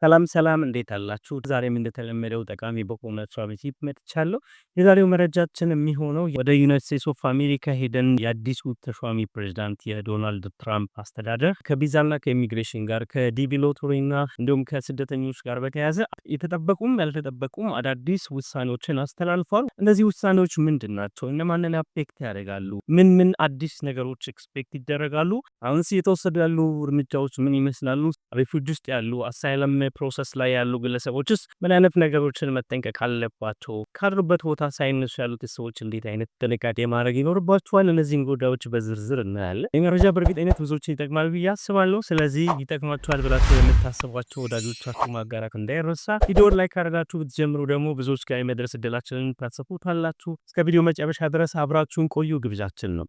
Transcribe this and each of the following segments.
ሰላም ሰላም እንዴት አላችሁ? ዛሬም እንደተለመደው ጠቃሚ በሆነ ትራቭል መጥቻለሁ። የዛሬው መረጃችን የሚሆነው ወደ ዩናይትድ ስቴትስ ኦፍ አሜሪካ ሄደን የአዲሱ ተሿሚ ፕሬዝዳንት የዶናልድ ትራምፕ አስተዳደር ከቪዛና ከኢሚግሬሽን ጋር ከዲቪ ሎተሪና እንዲሁም ከስደተኞች ጋር በተያያዘ የተጠበቁም ያልተጠበቁም አዳዲስ ውሳኔዎችን አስተላልፏል። እነዚህ ውሳኔዎች ምንድን ናቸው? እነማንን አፌክት ያደርጋሉ? ምን አዲስ ነገሮች ኤክስፔክት ይደረጋሉ? አሁንስ እየተወሰዱ ያሉ እርምጃዎች ምን ይመስላሉ? ሪፉጂ ውስጥ ያሉ አሳይለም ፕሮሰስ ላይ ያሉ ግለሰቦችስ ምን አይነት ነገሮችን መጠንቀቅ አለባቸው? ካሉበት ቦታ ሳይነሱ ያሉት ሰዎች እንዴት አይነት ጥንቃቄ ማድረግ ይኖርባቸዋል? እነዚህን ጉዳዮች በዝርዝር እናያለን። የመረጃ በእርግጠኝነት ብዙዎችን ይጠቅማል ብዬ አስባለሁ። ስለዚህ ይጠቅማቸዋል ብላችሁ የምታስቧቸው ወዳጆቻችሁ ማጋራት እንዳይረሳ። ቪዲዮን ላይክ አድርጋችሁ ብትጀምሩ ደግሞ ብዙዎች ጋር የመድረስ እድላችንን ታሰፉታላችሁ። እስከ ቪዲዮ መጨረሻ ድረስ አብራችሁን ቆዩ ግብዣችን ነው።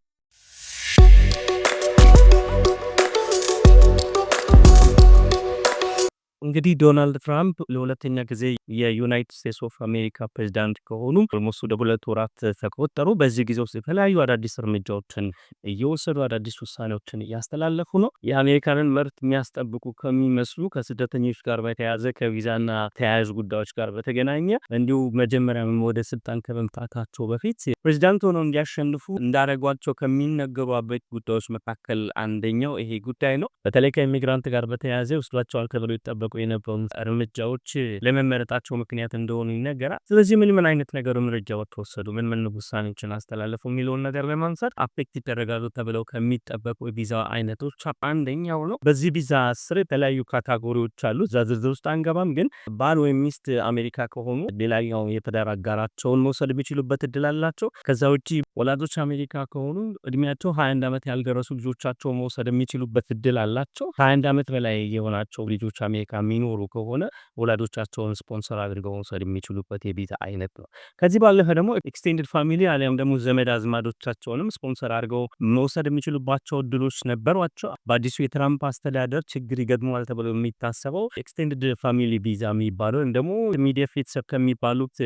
እንግዲህ ዶናልድ ትራምፕ ለሁለተኛ ጊዜ የዩናይትድ ስቴትስ ኦፍ አሜሪካ ፕሬዝዳንት ከሆኑ ኦልሞስት ወደ 2 ወራት ተቆጠሩ። በዚህ ጊዜ ውስጥ የተለያዩ አዳዲስ እርምጃዎችን እየወሰዱ አዳዲስ ውሳኔዎችን እያስተላለፉ ነው። የአሜሪካንን መብት የሚያስጠብቁ ከሚመስሉ ከስደተኞች ጋር በተያያዘ ከቪዛና ተያያዥ ጉዳዮች ጋር በተገናኘ እንዲሁ መጀመሪያ ወደ ስልጣን ከመምጣታቸው በፊት ፕሬዝዳንት ሆነው እንዲያሸንፉ እንዳደረጓቸው ከሚነገሩ አበይት ጉዳዮች መካከል አንደኛው ይሄ ጉዳይ ነው። በተለይ ከኢሚግራንት ጋር በተያያዘ ወስዷቸዋል ተብሎ ይጠበቁ የነበሩ እርምጃዎች ለመመረጣቸው ምክንያት እንደሆኑ ይነገራል። ስለዚህ ምን አይነት ነገር እርምጃዎች ተወሰዱ፣ ምን ውሳኔዎችን አስተላለፉ የሚለውን ነገር ለማንሳት አፌክት ይደረጋሉ ተብለው ከሚጠበቁ የቪዛ አይነቶች አንደኛው ነው። በዚህ ቪዛ ስር የተለያዩ ካታጎሪዎች አሉ። እዛ ዝርዝር ውስጥ አንገባም፣ ግን ባል ወይም ሚስት አሜሪካ ከሆኑ ሌላኛው የትዳር አጋራቸውን መውሰድ የሚችሉበት እድል አላቸው። ከዛ ውጪ ወላጆች አሜሪካ ከሆኑ እድሜያቸው 21 ዓመት ያልደረሱ ልጆቻቸው መውሰድ የሚችሉበት እድል አላቸው። 21 ዓመት በላይ የሆናቸው ልጆች አሜሪካ የሚኖሩ ከሆነ ወላጆቻቸውን ስፖንሰር አድርገው መውሰድ የሚችሉበት የቪዛ አይነት ነው። ከዚህ ባለፈ ደግሞ ኤክስቴንድድ ፋሚሊ አሊያም ደግሞ ዘመድ አዝማዶቻቸውንም ስፖንሰር አድርገው መውሰድ የሚችሉባቸው እድሎች ነበሯቸው። በአዲሱ የትራምፕ አስተዳደር ችግር ይገጥመዋል ተብሎ የሚታሰበው ኤክስቴንድድ ፋሚሊ ቪዛ የሚባለው ወይም ደግሞ ኢሚዲየት ቤተሰብ ከሚባሉት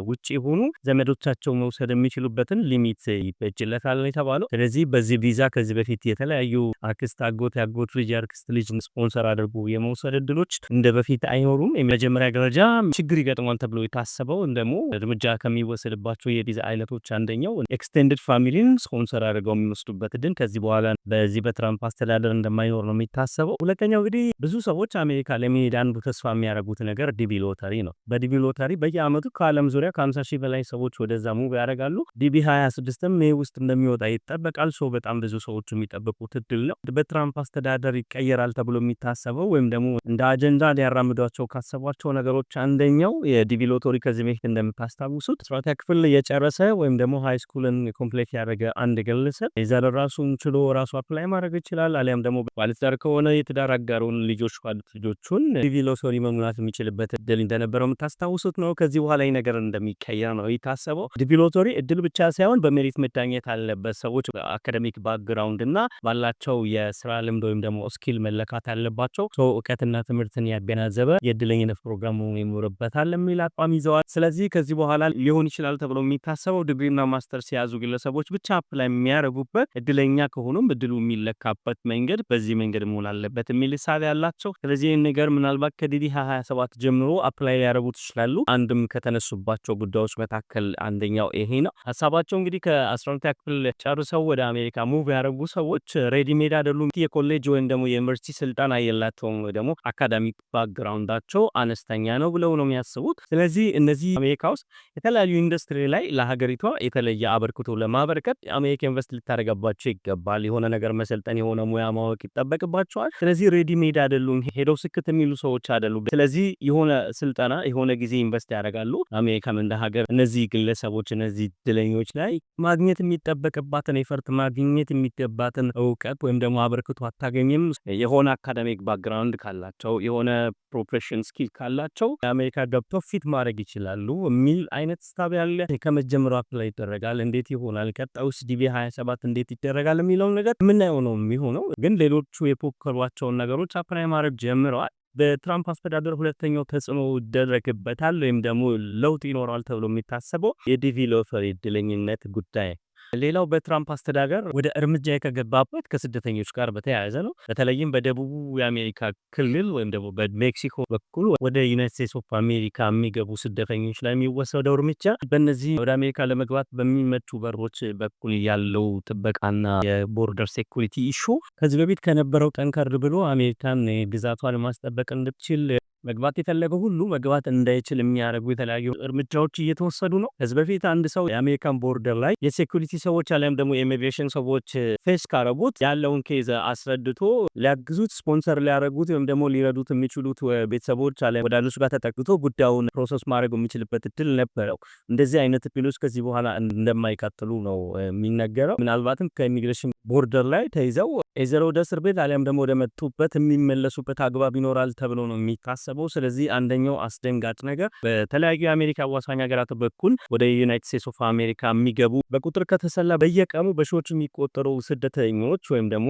ውጭ የሆኑ ዘመዶቻቸው መውሰድ የሚችሉበትን ሊሚት ይበጅለታል የተባለው። ስለዚህ በዚህ ቪዛ ከዚህ በፊት የተለያዩ አክስት፣ አጎት፣ ያጎት ልጅ፣ አክስት ልጅ ስፖንሰር አድርጎ የመውሰድ እድሎች እንደ በፊት አይኖሩም። የመጀመሪያ ደረጃ ችግር ይገጥማል ተብሎ የታሰበው ደግሞ እርምጃ ከሚወሰድባቸው የቪዛ አይነቶች አንደኛው ኤክስቴንድድ ፋሚሊን ስፖንሰር አድርገው የሚወስዱበት እድል ከዚህ በኋላ በዚህ በትራምፕ አስተዳደር እንደማይኖር ነው የሚታሰበው። ሁለተኛው እንግዲህ ብዙ ሰዎች አሜሪካ ለመሄድ አንዱ ተስፋ የሚያደርጉት ነገር ዲቪ ሎተሪ ነው። በዲቪ ሎተሪ በየአመቱ ከዓለም ዙሪያ ከ50 ሺህ በላይ ሰዎች ወደዛ ሙቭ ያደርጋሉ። ዲቪ 26ም ሜይ ውስጥ እንደሚወጣ ይጠበቃል። በጣም ብዙ ሰዎች የሚጠብቁት እድል ነው። በትራምፕ አስተዳደር ይቀየራል ተብሎ የሚታሰበው ወይም ደግሞ እንደ አጀንዳ ሊያራምዷቸው ካሰቧቸው ነገሮች አንደኛው የዲቪ ሎተሪ ከዚህ በፊት እንደምታስታውሱት 12ኛ ክፍል የጨረሰ ወይም ደግሞ ሃይ ስኩልን ኮምፕሊት ያደረገ አንድ ግለሰብ የዛለ ራሱን ችሎ ራሱ አፕላይ ማድረግ ይችላል። አሊያም ደግሞ ባለትዳር ከሆነ የትዳር አጋሩን ልጆች ካሉት ልጆቹን ዲቪ ሎተሪ መሙላት የሚችልበት እድል እንደነበረው የምታስታውሱት ነው። ከዚህ በኋላ ይህ ነገር እንደሚቀየር ነው የታሰበው። ዲቪ ሎተሪ እድል ብቻ ሳይሆን በሜሪት መዳኘት አለበት። ሰዎች አካዳሚክ ባክግራውንድ እና ባላቸው የስራ ልምድ ወይም ደግሞ ስኪል መለካት አለባቸው። እውቀትና ትምህርትን ያገናዘበ የእድለኝነት ፕሮግራም ይኖርበታል የሚል አቋም ይዘዋል። ስለዚህ ከዚህ በኋላ ሊሆን ይችላል ተብሎ የሚታሰበው ዲግሪና ማስተርስ የያዙ ግለሰቦች ብቻ አፕላይ የሚያደርጉበት፣ እድለኛ ከሆኑም እድሉ የሚለካበት መንገድ በዚህ መንገድ መሆን አለበት የሚል ሳቢ ያላቸው። ስለዚህ ይህን ነገር ምናልባት ከዲዲ 27 ጀምሮ አፕላይ ሊያደርጉት ይችላሉ። አንድም ከተነሱባቸው ጉዳዮች መካከል አንደኛው ይሄ ነው። ሀሳባቸው እንግዲህ ከ12ኛ ክፍል ጨርሰው ወደ አሜሪካ ሙቭ ያደረጉ ሰዎች ሬዲሜድ አይደሉም። የኮሌጅ ወይም ደግሞ የዩኒቨርሲቲ ስልጣን የላቸውም፣ ደግሞ አካዳሚክ ባክግራውንዳቸው አነስተኛ ነው ብለው ነው የሚያስቡት። ስለዚህ እነዚህ አሜሪካ ውስጥ የተለያዩ ኢንዱስትሪ ላይ ለሀገሪቷ የተለየ አበርክቶ ለማበርከት አሜሪካ ኢንቨስት ልታደርጋባቸው ይገባል። የሆነ ነገር መሰልጠን፣ የሆነ ሙያ ማወቅ ይጠበቅባቸዋል። ስለዚህ ሬዲሜድ አይደሉም፣ ሄደው ስክት የሚሉ ሰዎች አይደሉም። ስለዚህ የሆነ ስልጠና የሆነ ጊዜ ኢንቨስት ያደርጋሉ። አሜሪካም እንደ ሀገር እነዚህ ግለሰቦች እነዚህ እድለኞች ላይ ማግኘት የሚጠበቅባትን ኤፈርት ማግኘት የሚገባትን እውቀት ወይም ደግሞ አበርክቶ አታገኝም። የሆነ አካዳሚክ ባክግራውንድ ካላቸው የሆነ ፕሮፌሽን ስኪል ካላቸው አሜሪካ ገብተው ፊት ማድረግ ይችላሉ የሚል አይነት ስታብ ያለ ከመጀመሪያው አፕላይ ይደረጋል። እንዴት ይሆናል ቀጣዩስ ዲቪ 27 እንዴት ይደረጋል የሚለው ነገር ምናየው ነው የሚሆነው። ግን ሌሎቹ የፖከሯቸውን ነገሮች አፕላይ ማድረግ ጀምረዋል። በትራምፕ አስተዳደር ሁለተኛው ተጽዕኖ ይደረግበታል ወይም ደግሞ ለውጥ ይኖራል ተብሎ የሚታሰበው የዲቪ ሎተሪ እድለኝነት ጉዳይ ሌላው በትራምፕ አስተዳደር ወደ እርምጃ የተገባበት ከስደተኞች ጋር በተያያዘ ነው። በተለይም በደቡቡ የአሜሪካ ክልል ወይም ደግሞ በሜክሲኮ በኩል ወደ ዩናይትድ ስቴትስ ኦፍ አሜሪካ የሚገቡ ስደተኞች ላይ የሚወሰደው እርምጃ በእነዚህ ወደ አሜሪካ ለመግባት በሚመቹ በሮች በኩል ያለው ጥበቃና የቦርደር ሴኩሪቲ ኢሹ ከዚህ በፊት ከነበረው ጠንከር ብሎ አሜሪካን ግዛቷን ማስጠበቅ እንድትችል መግባት የፈለገው ሁሉ መግባት እንዳይችል የሚያደርጉ የተለያዩ እርምጃዎች እየተወሰዱ ነው። ከዚህ በፊት አንድ ሰው የአሜሪካን ቦርደር ላይ የሴኩሪቲ ሰዎች አሊያም ደግሞ የኢሚግሬሽን ሰዎች ፌስ ካረጉት ያለውን ኬዝ አስረድቶ ሊያግዙት ስፖንሰር ሊያደርጉት ወይም ደግሞ ሊረዱት የሚችሉት ቤተሰቦች አሊያም ወዳጆች ጋር ተጠቅቶ ጉዳዩን ፕሮሰስ ማድረግ የሚችልበት እድል ነበረው። እንደዚህ አይነት እድሎች ከዚህ በኋላ እንደማይቀጥሉ ነው የሚነገረው። ምናልባትም ከኢሚግሬሽን ቦርደር ላይ ተይዘው ኤዘር ወደ እስር ቤት አሊያም ደግሞ ወደ መጡበት የሚመለሱበት አግባብ ይኖራል ተብሎ ነው የሚታሰበው። ስለዚህ አንደኛው አስደንጋጭ ነገር በተለያዩ የአሜሪካ አዋሳኝ ሀገራት በኩል ወደ ዩናይትድ ስቴትስ ኦፍ አሜሪካ የሚገቡ በቁጥር ከተሰላ በየቀኑ በሺዎች የሚቆጠሩ ስደተኞች ወይም ደግሞ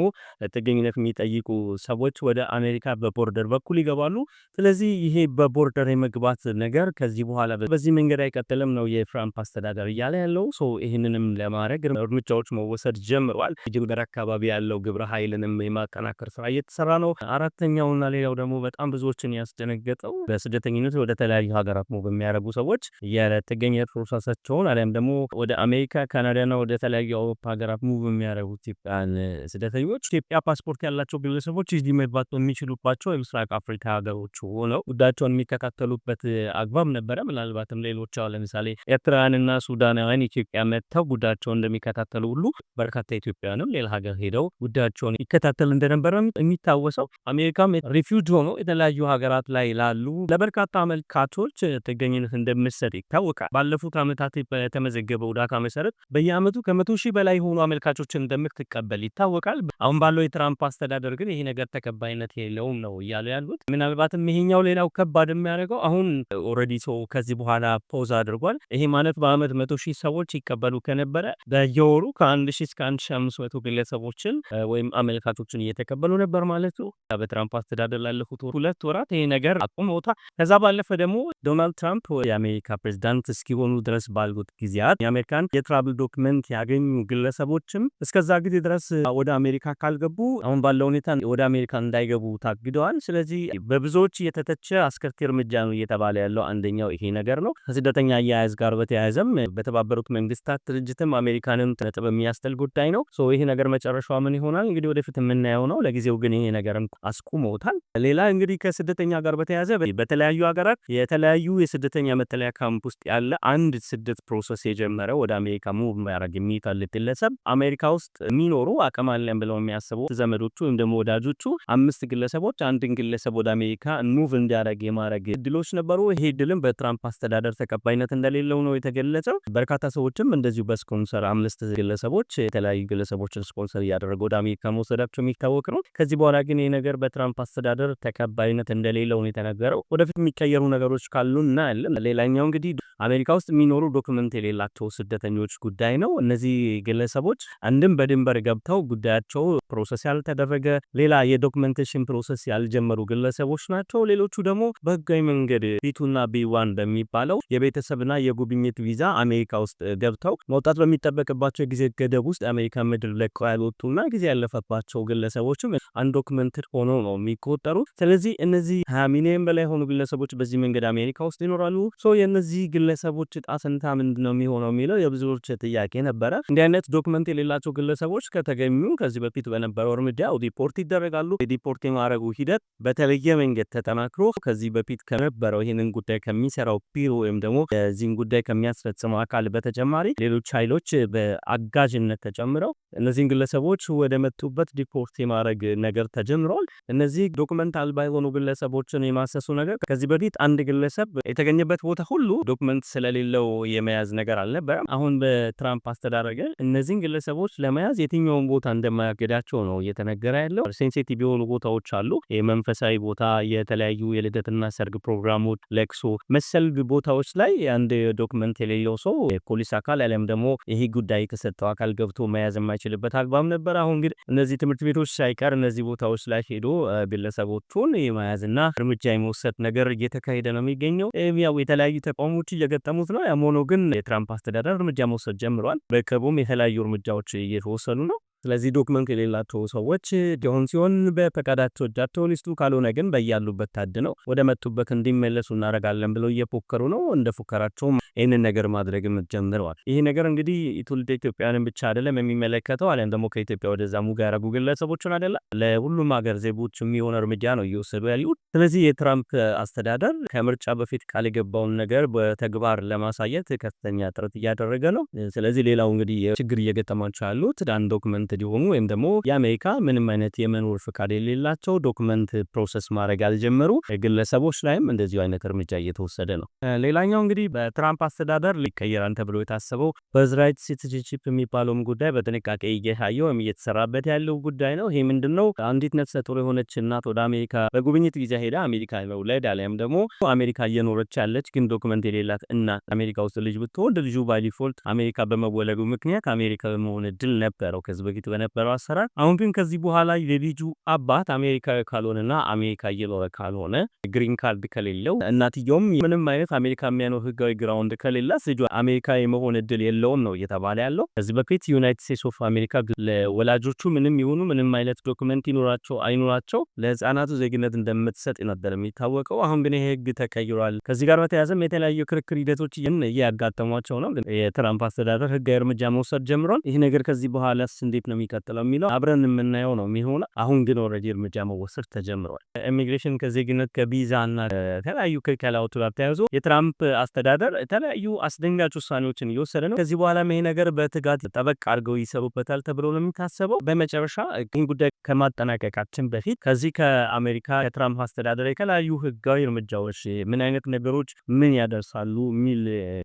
ጥገኝነት የሚጠይቁ ሰዎች ወደ አሜሪካ በቦርደር በኩል ይገባሉ። ስለዚህ ይሄ በቦርደር የመግባት ነገር ከዚህ በኋላ በዚህ መንገድ አይቀጥልም ነው የትራምፕ አስተዳደር እያለ ያለው። ይህንንም ለማድረግ እርምጃዎች መወሰድ ጀምረዋል። ድንበር አካባቢ ያለው ግብረ ኃይልንም የማጠናከር ስራ እየተሰራ ነው። አራተኛውና ሌላው ደግሞ በጣም ብዙዎችን ያስደነገጠው በስደተኝነት ወደ ተለያዩ ሀገራት ሙቭ የሚያደርጉ ሰዎች የጥገኝነት ፕሮሰሳቸውን አሊያም ደግሞ ወደ አሜሪካ፣ ካናዳና ወደ ተለያዩ አውሮፓ ሀገራት ሙቭ የሚያደርጉ ኢትዮጵያን ስደተኞች ኢትዮጵያ ፓስፖርት ያላቸው ግለሰቦች እዚህ መግባት የሚችሉባቸው የምስራቅ አፍሪካ ሀገሮች ሆነው ጉዳያቸውን የሚከታተሉበት አግባብ ነበረ። ምናልባትም ሌሎች ለምሳሌ ኤርትራውያንና ሱዳናውያን ኢትዮጵያ መጥተው ጉዳያቸውን እንደሚከታተሉ ሁሉ በርካታ ኢትዮጵያውያንም ሌላ ሀገር ሄደው ጉዳያቸውን ይከታተል እንደነበረ የሚታወሰው። አሜሪካም ሪፊውጅ ሆኖ የተለያዩ ሀገራት ላይ ላሉ ለበርካታ አመልካቾች ጥገኝነት እንደምትሰጥ ይታወቃል። ባለፉት ዓመታት በተመዘገበው ዳታ መሰረት በየዓመቱ ከ100,000 በላይ የሆኑ አመልካቾችን እንደምትቀበል ይታወቃል። አሁን ባለው የትራምፕ አስተዳደር ግን ይሄ ነገር ተቀባይነት የለውም ነው እያሉ ያሉት። ምናልባትም ይሄኛው ሌላው ከባድ የሚያደርገው አሁን ኦልሬዲ ሰው ከዚህ በኋላ ፖዝ አድርጓል። ይሄ ማለት በዓመት 100,000 ሰዎች ይቀበሉ ከነበረ በየወሩ ከ1,000 እስከ 1,500 ግለሰቦችን ወይም አመልካቾችን እየተቀበሉ ነበር ማለት ነው። በትራምፕ አስተዳደር ላለፉት 2 ወራት ይሄ ነገር አቁመውታል። ከዛ ባለፈ ደግሞ ዶናልድ ትራምፕ የአሜሪካ ፕሬዝዳንት እስኪሆኑ ድረስ ባሉት ጊዜያት የአሜሪካን የትራቭል ዶክመንት ያገኙ ግለሰቦችም እስከዛ ጊዜ ድረስ ወደ አሜሪካ ካልገቡ አሁን ባለው ሁኔታ ወደ አሜሪካ እንዳይገቡ ታግደዋል። ስለዚህ በብዙዎች እየተተቸ አስከፊ እርምጃ ነው እየተባለ ያለው አንደኛው ይሄ ነገር ነው። ከስደተኛ አያያዝ ጋር በተያያዘም በተባበሩት መንግስታት ድርጅትም አሜሪካንን ነጥብ የሚያስጥል ጉዳይ ነው። ይሄ ነገር መጨረሻው ምን ይሆናል እንግዲህ ወደፊት የምናየው ነው። ለጊዜው ግን ይሄ ነገርን አስቁመውታል። ሌላ እንግዲህ ከስደተኛ ጋር በተያያዘ በተለያዩ ሀገራት የተለያዩ የስደተኛ መጠለያ ካምፕ ውስጥ ያለ አንድ ስደት ፕሮሰስ የጀመረው ወደ አሜሪካ ሙቭ ማድረግ የሚፈልግ ግለሰብ አሜሪካ ውስጥ የሚኖሩ አቅም አለን ብለው የሚያስቡ ዘመዶቹ ወይም ደግሞ ወዳጆቹ 5 ግለሰቦች አንድን ግለሰብ ወደ አሜሪካ ሙቭ እንዲያደርግ የማድረግ እድሎች ነበሩ። ይሄ እድልም በትራምፕ አስተዳደር ተቀባይነት እንደሌለው ነው የተገለጸው። በርካታ ሰዎችም እንደዚሁ በስፖንሰር 5 ግለሰቦች የተለያዩ ግለሰቦችን ስፖንሰር እያደረጉ ወደ አሜሪካ መውሰዳቸው የሚታወቅ ነው። ከዚህ በኋላ ግን ይህ ነገር በትራምፕ አስተዳደር ተቀባይነት እንደሌለው ነው የተነገረው። ወደፊት የሚቀየሩ ነገሮች ካሉ እናያለን። ሌላኛው እንግዲህ አሜሪካ ውስጥ የሚኖሩ ዶክመንት የሌላቸው ስደተኞች ጉዳይ ነው። እነዚህ ግለሰቦች አንድም በድንበር ገብተው ጉዳያቸው ፕሮሰስ ያልተደረገ ሌላ የዶክመንቴሽን ፕሮሰስ ያልጀመሩ ግለሰቦች ናቸው። ሌሎቹ ደግሞ በህጋዊ መንገድ ቢቱና ቢ1 በሚባለው የቤተሰብና የጉብኝት ቪዛ አሜሪካ ውስጥ ገብተው መውጣት በሚጠበቅባቸው ጊዜ ገደብ ውስጥ አሜሪካ ምድር ለቀው ያልወጡና ጊዜ ያለፈባቸው ግለሰቦችም አንዶክመንትድ ሆኖ ነው የሚቆጠሩት። ስለዚህ እነዚህ 20 ሚሊዮን በላይ የሆኑ ግለሰቦች በዚህ መንገድ አሜሪካ ውስጥ ይኖራሉ። የእነዚህ ግለሰቦች ዕጣ ፈንታ ምንድነው የሚሆነው የሚለው የብዙዎች ጥያቄ ነበረ። እንዲህ አይነት ዶክመንት የሌላቸው ግለሰቦች ከተገኙ ከዚህ በፊት በነበረው እርምጃ ዲፖርት ይደረጋሉ። የዲፖርት የማድረጉ ሂደት በተለየ መንገድ ተጠናክሮ ከዚህ በፊት ከነበረው ይህንን ጉዳይ ከሚሰራው ቢሮ ወይም ደግሞ የዚህን ጉዳይ ከሚያስፈጽመው አካል በተጨማሪ ሌሎች ኃይሎች በአጋዥነት ተጨምረው እነዚህን ግለሰቦች ወደ መጡበት ዲፖርት የማድረግ ነገር ተጀምሯል። እነዚህ ዶክመንት አልባ የሆኑ ግለሰቦችን የማሰሱ ነገር ከዚህ በፊት አንድ ግለሰብ የተገኘበት ቦታ ሁሉ ዶክመንት ስለሌለው የመያዝ ነገር አልነበረም። አሁን በትራምፕ አስተዳደር እነዚህን ግለሰቦች ለመያዝ የትኛውን ቦታ እንደማያገዳቸው መሆናቸው ነው እየተነገረ ያለው። ሴንሲቲቭ የሆኑ ቦታዎች አሉ። የመንፈሳዊ ቦታ፣ የተለያዩ የልደትና ሰርግ ፕሮግራሞች፣ ለቅሶ መሰል ቦታዎች ላይ አንድ ዶክመንት የሌለው ሰው የፖሊስ አካል አሊያም ደግሞ ይሄ ጉዳይ የተሰጠው አካል ገብቶ መያዝ የማይችልበት አግባብ ነበር። አሁን ግን እነዚህ ትምህርት ቤቶች ሳይቀር እነዚህ ቦታዎች ላይ ሄዶ ግለሰቦቹን የመያዝና እርምጃ የመውሰድ ነገር እየተካሄደ ነው የሚገኘው። ያው የተለያዩ ተቃውሞች እየገጠሙት ነው። ያም ሆኖ ግን የትራምፕ አስተዳደር እርምጃ መውሰድ ጀምሯል። በቅርቡም የተለያዩ እርምጃዎች እየተወሰዱ ነው። ስለዚህ ዶክመንት የሌላቸው ሰዎች ሊሆን ሲሆን በፈቃዳቸው እጃቸውን ይስጡ፣ ካልሆነ ግን በያሉበት ታድነው ወደ መጡበት እንዲመለሱ እናደርጋለን ብለው እየፎከሩ ነው። እንደ ፉከራቸውም ይህንን ነገር ማድረግም ጀምረዋል። ይህ ነገር እንግዲህ ትውልደ ኢትዮጵያውያንን ብቻ አይደለም የሚመለከተው፣ አሊያም ደግሞ ከኢትዮጵያ ወደዛ ሙጋ ያደረጉ ግለሰቦችን አይደለም፣ ለሁሉም ሀገር ዜጎች የሚሆን እርምጃ ነው እየወሰዱ ያሉት። ስለዚህ የትራምፕ አስተዳደር ከምርጫ በፊት ቃል የገባውን ነገር በተግባር ለማሳየት ከፍተኛ ጥረት እያደረገ ነው። ስለዚህ ሌላው እንግዲህ ችግር እየገጠማቸው ያሉት አንድ ዶክመንት ሊሆኑ ወይም ደግሞ የአሜሪካ ምንም አይነት የመኖር ፍቃድ የሌላቸው ዶክመንት ፕሮሰስ ማድረግ ያልጀመሩ ግለሰቦች ላይም እንደዚሁ አይነት እርምጃ እየተወሰደ ነው። ሌላኛው እንግዲህ በትራምፕ አስተዳደር ሊቀየራል ተብሎ የታሰበው በዝራይት ሲቲዝንሺፕ የሚባለውም ጉዳይ በጥንቃቄ እየታየ ወይም እየተሰራበት ያለው ጉዳይ ነው። ይሄ ምንድነው? አንዲት ነፍሰ ጡር የሆነች እናት ወደ አሜሪካ በጉብኝት ጊዜ ሄዳ አሜሪካ መውለድ አሊያም ደግሞ አሜሪካ እየኖረች ያለች ግን ዶክመንት የሌላት እናት አሜሪካ ውስጥ ልጅ ብትወልድ ልጁ ባይ ዲፎልት አሜሪካ በመወለዱ ምክንያት አሜሪካ በመሆን እድል ነበረው ከዚህ በፊት በነበረው አሰራር። አሁን ግን ከዚህ በኋላ የልጁ አባት አሜሪካዊ ካልሆነና አሜሪካ እየኖረ ካልሆነ ግሪን ካርድ ከሌለው እናትየውም ምንም አይነት አሜሪካ የሚያኖር ህጋዊ ግራውንድ ከሌላ ልጁ አሜሪካ የመሆን እድል የለውም ነው እየተባለ ያለው። ከዚህ በፊት ዩናይትድ ስቴትስ ኦፍ አሜሪካ ለወላጆቹ ምንም ይሁኑ ምንም አይነት ዶክመንት ይኖራቸው አይኖራቸው ለህፃናቱ ዜግነት እንደምትሰጥ ነበር የሚታወቀው። አሁን ግን ይሄ ህግ ተቀይሯል። ከዚህ ጋር በተያያዘም የተለያዩ ክርክር ሂደቶች እያጋጠሟቸው ነው። የትራምፕ አስተዳደር ህጋዊ እርምጃ መውሰድ ጀምሯል። ይህ ነገር ከዚህ በኋላስ እንዴት ነው የሚቀጥለው የሚለው አብረን የምናየው ነው የሚሆነው። አሁን ግን ኦልሬዲ እርምጃ መወሰድ ተጀምሯል። ኢሚግሬሽን ከዜግነት ከቪዛ እና የተለያዩ ክልከላዎች ጋር ተያይዞ የትራምፕ አስተዳደር የተለያዩ አስደንጋጭ ውሳኔዎችን እየወሰደ ነው። ከዚህ በኋላ ይሄ ነገር በትጋት ጠበቅ አድርገው ይሰሩበታል ተብሎ ነው የሚታሰበው። በመጨረሻ ይህን ጉዳይ ከማጠናቀቃችን በፊት ከዚህ ከአሜሪካ የትራምፕ አስተዳደር የተለያዩ ህጋዊ እርምጃዎች ምን አይነት ነገሮች ምን ያደርሳሉ የሚል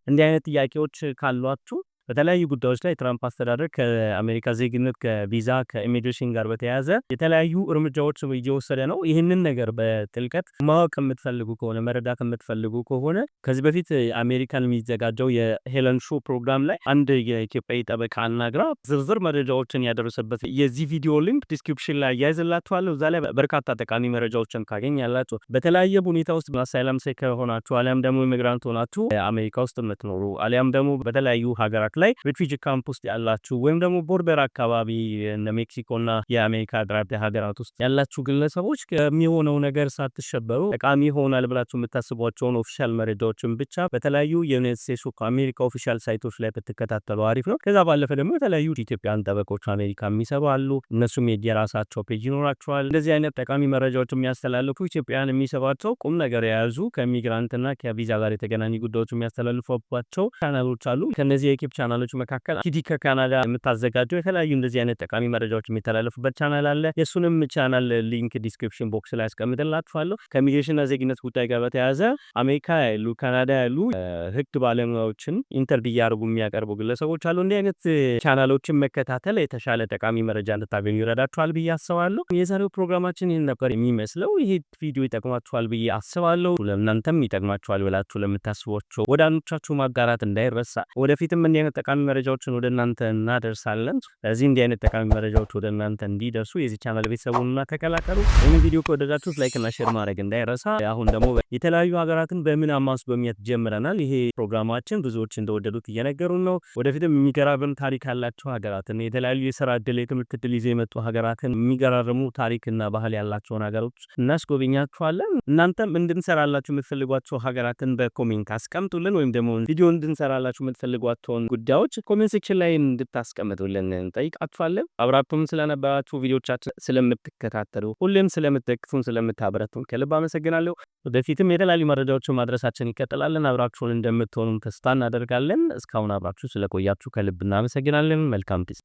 እንዲህ አይነት ጥያቄዎች ካሏችሁ በተለያዩ ጉዳዮች ላይ ትራምፕ አስተዳደር ከአሜሪካ ዜግነት ከቪዛ ከኢሚግሬሽን ጋር በተያያዘ የተለያዩ እርምጃዎች እየወሰደ ነው። ይህንን ነገር በጥልቀት ማወቅ የምትፈልጉ ከሆነ መረዳት የምትፈልጉ ከሆነ ከዚህ በፊት አሜሪካን የሚዘጋጀው የሄለን ሾው ፕሮግራም ላይ አንድ የኢትዮጵያዊ ጠበቃ አናግራ ዝርዝር መረጃዎችን ያደረሰበት የዚህ ቪዲዮ ሊንክ ዲስክሪፕሽን ላይ ያይዝላችኋለሁ። እዛ ላይ በርካታ ጠቃሚ መረጃዎችን ካገኛላችሁ በተለያየ ሁኔታ ውስጥ አሳይለም ሴከር ሆናችሁ አሊያም ደግሞ ኢሚግራንት ሆናችሁ አሜሪካ ውስጥ የምትኖሩ አሊያም ደግሞ በተለያዩ ሀገራት ላይ ሪፊጂ ካምፕ ውስጥ ያላችሁ ወይም ደግሞ ቦርደር አካባቢ እነ ሜክሲኮና የአሜሪካ አቅራቢያ ሀገራት ውስጥ ያላችሁ ግለሰቦች ከሚሆነው ነገር ሳትሸበሩ ጠቃሚ ይሆናል ብላችሁ የምታስቧቸውን ኦፊሻል መረጃዎችን ብቻ በተለያዩ የዩናይትድ ስቴትስ አሜሪካ ኦፊሻል ሳይቶች ላይ ብትከታተሉ አሪፍ ነው። ከዛ ባለፈ ደግሞ የተለያዩ ኢትዮጵያን ጠበቆች አሜሪካ የሚሰሩ አሉ። እነሱም የራሳቸው ፔጅ ይኖራቸዋል። እንደዚህ አይነት ጠቃሚ መረጃዎች የሚያስተላልፉ ኢትዮጵያን የሚሰባቸው ቁም ነገር የያዙ ከሚግራንትና ከቪዛ ጋር የተገናኙ ጉዳዮች የሚያስተላልፉባቸው ቻናሎች አሉ። ከነዚህ የዩቲዩብ ቻናሎች መካከል ኪዲ ከካናዳ የምታዘጋጀው የተለያዩ እንደዚህ አይነት ጠቃሚ መረጃዎች የሚተላለፉበት ቻናል አለ። የሱንም ቻናል ሊንክ ዲስክሪፕሽን ቦክስ ላይ አስቀምጥላችኋለሁ። ከኢሚግሬሽንና ዜግነት ጉዳይ ጋር በተያያዘ አሜሪካ ያሉ ካናዳ ያሉ ህግ ባለሙያዎችን ኢንተርቪው እያደረጉ የሚያቀርቡ ግለሰቦች አሉ። እንዲህ አይነት ቻናሎችን መከታተል የተሻለ ጠቃሚ መረጃ እንድታገኙ ይረዳችኋል ብዬ አስባለሁ። የዛሬው ፕሮግራማችን ይህን ነበር የሚመስለው። ይሄ ቪዲዮ ይጠቅማችኋል ብዬ አስባለሁ። ለእናንተም ይጠቅማችኋል ብላችሁ ለምታስቧቸው ወዳጆቻችሁ ማጋራት እንዳይረሳ። ወደፊትም እንዲህ አይነት ጠቃሚ መረጃዎችን ወደ እናንተ እናደርሳለን። ስለዚህ እንዲህ አይነት ጠቃሚ መረጃዎች ወደ እናንተ እንዲደርሱ የዚህ ቻናል ቤተሰቡንና ተቀላቀሉ። ይህን ቪዲዮ ከወደዳችሁት ላይክ እና ሼር ማድረግ እንዳይረሳ። አሁን ደግሞ የተለያዩ ሀገራትን በምን አማስ በሚያት ጀምረናል። ይሄ ፕሮግራማችን ብዙዎች እንደወደዱት እየነገሩን ነው። ወደፊትም የሚገራርም ታሪክ ያላቸው ሀገራትን የተለያዩ የስራ እድል የትምህርት እድል ይዘው የመጡ ሀገራትን የሚገራርሙ ታሪክና ባህል ያላቸውን ሀገሮች እናስጎበኛችኋለን። እናንተም እንድንሰራላችሁ የምትፈልጓቸው ሀገራትን በኮሜንት አስቀምጡልን፣ ወይም ደግሞ ቪዲዮ እንድንሰራላችሁ የምትፈልጓቸውን ጉዳዮች ኮሜንት ሴክሽን ላይ እንድታስቀምጡልን እንጠይቃችኋለን። አብራችሁም ስለነበራችሁ ቪዲዮቻችን ስለምትከታተሉ ሁሌም ስለምትደግፉን ስለምታበረቱን ከልብ አመሰግናለሁ። ወደፊትም የተለያዩ መረጃዎችን ማድረሳችን ይቀጥላለን። አብራችሁን እንደምትሆኑም ተስፋ እናደርጋለን። እስካሁን አብራችሁ ስለቆያችሁ ከልብ እናመሰግናለን። መልካም ጊዜ